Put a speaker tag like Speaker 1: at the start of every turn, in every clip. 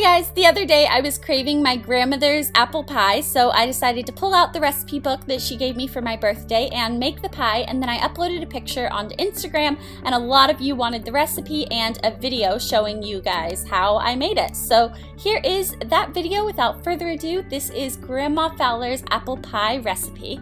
Speaker 1: guys, the other day I was craving my grandmother's apple pie, so I decided to pull out the recipe book that she gave me for my birthday and make the pie, and then I uploaded a picture onto Instagram, and a lot of you wanted the recipe and a video showing you guys how I made it. So here is that video. Without further ado, this is Grandma Fowler's apple pie recipe.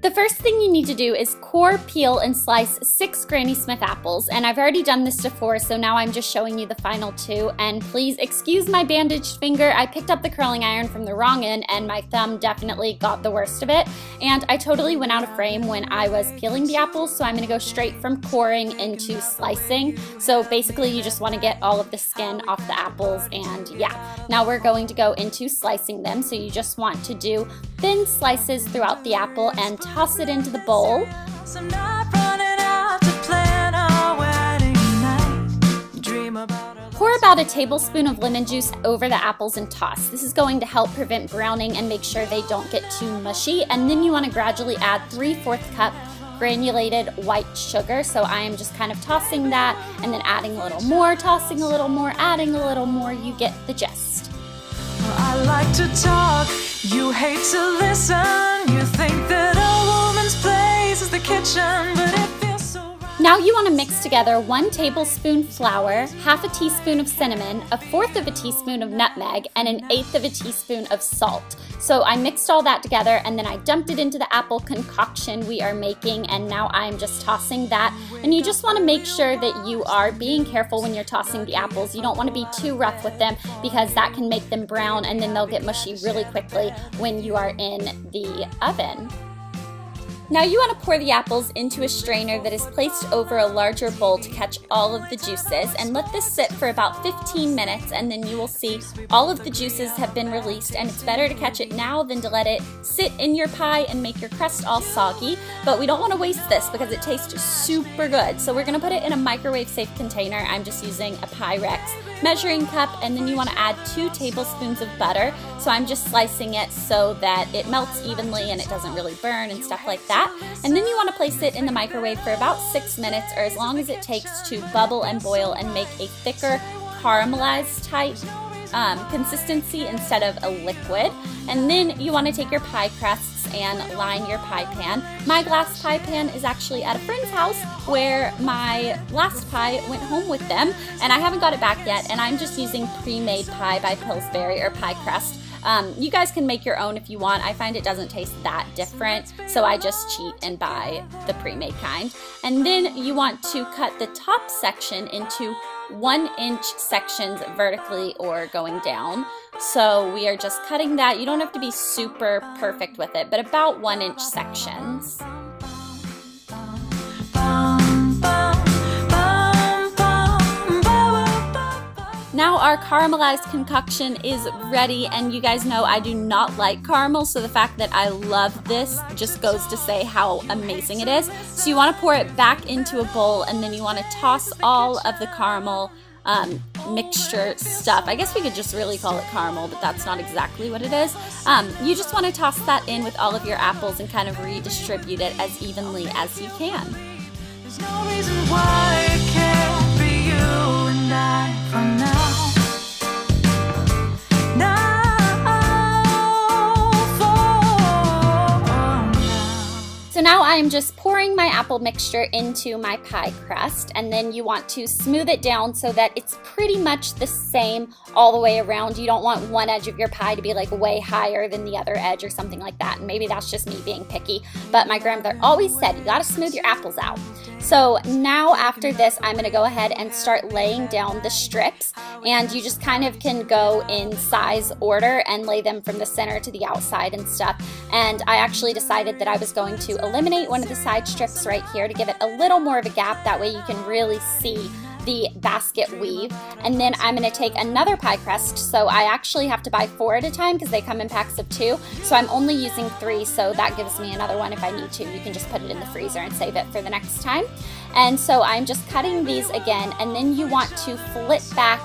Speaker 1: The first thing you need to do is core, peel, and slice 6 Granny Smith apples, and I've already done this before, so now I'm just showing you the final 2, and please excuse my bandaged finger. I picked up the curling iron from the wrong end, and my thumb definitely got the worst of it, and I totally went out of frame when I was peeling the apples, so I'm going to go straight from coring into slicing. So basically you just want to get all of the skin off the apples, and yeah, now we're going to go into slicing them. So you just want to do thin slices throughout the apple and toss it into the bowl. Pour about a tablespoon of lemon juice over the apples and toss. This is going to help prevent browning and make sure they don't get too mushy. And then you want to gradually add 3/4 cup granulated white sugar. So I am just kind of tossing that and then adding a little more, tossing a little more, adding a little more. You get the gist.
Speaker 2: I like to talk, you hate to listen. You think that a woman's place is the kitchen, but it feels so right.
Speaker 1: Now you want to mix together 1 tablespoon flour, 1/2 teaspoon of cinnamon, 1/4 teaspoon of nutmeg, and 1/8 teaspoon of salt. So I mixed all that together and then I dumped it into the apple concoction we are making, and now I'm just tossing that. And you just want to make sure that you are being careful when you're tossing the apples. You don't want to be too rough with them because that can make them brown and then they'll get mushy really quickly when you are in the oven. Now you want to pour the apples into a strainer that is placed over a larger bowl to catch all of the juices, and let this sit for about 15 minutes, and then you will see all of the juices have been released, and it's better to catch it now than to let it sit in your pie and make your crust all soggy. But we don't want to waste this because it tastes super good. So we're going to put it in a microwave safe container. I'm just using a Pyrex measuring cup, and then you want to add 2 tablespoons of butter. So I'm just slicing it so that it melts evenly and it doesn't really burn and stuff like that. And then you want to place it in the microwave for about 6 minutes, or as long as it takes to bubble and boil and make a thicker caramelized type consistency instead of a liquid. And then you want to take your pie crusts and line your pie pan. My glass pie pan is actually at a friend's house where my last pie went home with them, and I haven't got it back yet, and I'm just using pre-made pie by Pillsbury, or pie crust. You guys can make your own if you want. I find it doesn't taste that different, so I just cheat and buy the pre-made kind. And then you want to cut the top section into 1-inch sections vertically or going down. So we are just cutting that. You don't have to be super perfect with it, but about 1-inch sections. Now our caramelized concoction is ready, and you guys know I do not like caramel, so the fact that I love this just goes to say how amazing it is. So you want to pour it back into a bowl, and then you want to toss all of the caramel mixture stuff. I guess we could just really call it caramel, but that's not exactly what it is. You just want to toss that in with all of your apples and kind of redistribute it as evenly as you can.
Speaker 2: There's no reason why it can't be you and I from now.
Speaker 1: So now I'm just pouring my apple mixture into my pie crust, and then you want to smooth it down so that it's pretty much the same all the way around. You don't want one edge of your pie to be like way higher than the other edge or something like that. And maybe that's just me being picky, but my grandmother always said you gotta smooth your apples out. So now after this, I'm gonna go ahead and start laying down the strips, and you just kind of can go in size order and lay them from the center to the outside and stuff. And I actually decided that I was going to eliminate one of the side strips right here to give it a little more of a gap. That way you can really see the basket weave. And then I'm going to take another pie crust. So I actually have to buy 4 at a time because they come in packs of 2. So I'm only using 3, so that gives me another one if I need to. You can just put it in the freezer and save it for the next time. And so I'm just cutting these again, and then you want to flip back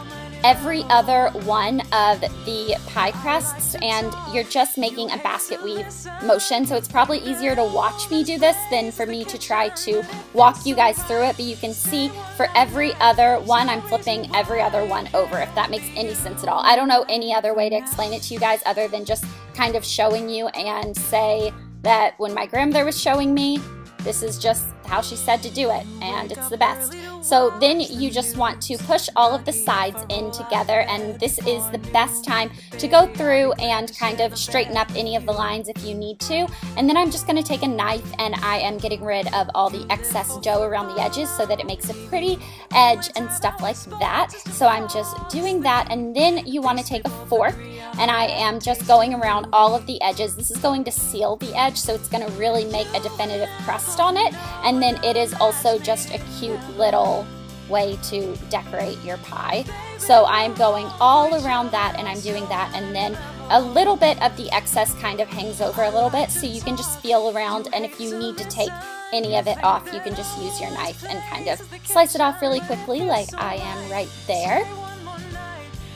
Speaker 1: every other one of the pie crusts, and you're just making a basket weave motion. So it's probably easier to watch me do this than for me to try to walk you guys through it. But you can see for every other one, I'm flipping every other one over, if that makes any sense at all. I don't know any other way to explain it to you guys other than just kind of showing you and say that when my grandmother was showing me, this is just how she said to do it, and it's the best. So then you just want to push all of the sides in together, and this is the best time to go through and kind of straighten up any of the lines if you need to. And then I'm just going to take a knife and I am getting rid of all the excess dough around the edges so that it makes a pretty edge and stuff like that. So I'm just doing that, and then you want to take a fork, and I am just going around all of the edges. This is going to seal the edge, so it's going to really make a definitive crust on it. And then it is also just a cute little way to decorate your pie. So I'm going all around that, and I'm doing that, and then a little bit of the excess kind of hangs over a little bit, so you can just feel around, and if you need to take any of it off, you can just use your knife and kind of slice it off really quickly like I am right there.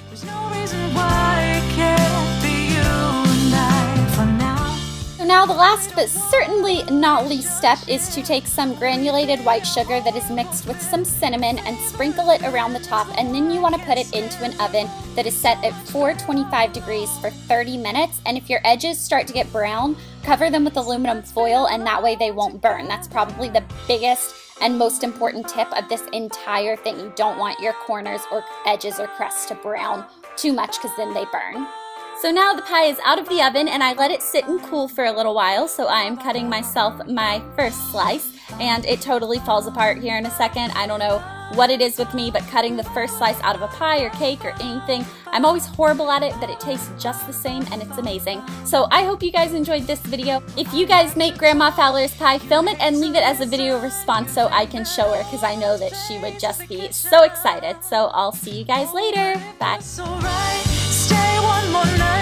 Speaker 2: There's no reason why it can't be you and I for now.
Speaker 1: So now the last but certainly not least step is to take some granulated white sugar that is mixed with some cinnamon and sprinkle it around the top, and then you want to put it into an oven that is set at 425 degrees for 30 minutes. And if your edges start to get brown, cover them with aluminum foil, and that way they won't burn. That's probably the biggest and most important tip of this entire thing. You don't want your corners or edges or crust to brown too much, because then they burn. So now the pie is out of the oven, and I let it sit and cool for a little while. So I am cutting myself my first slice, and it totally falls apart here in a second. I don't know what it is with me, but cutting the first slice out of a pie or cake or anything, I'm always horrible at it, but it tastes just the same, and it's amazing. So I hope you guys enjoyed this video. If you guys make Grandma Fowler's pie, film it and leave it as a video response so I can show her, because I know that she would just be so excited. So I'll see you guys later. Bye.
Speaker 2: It's alright, stay one more night.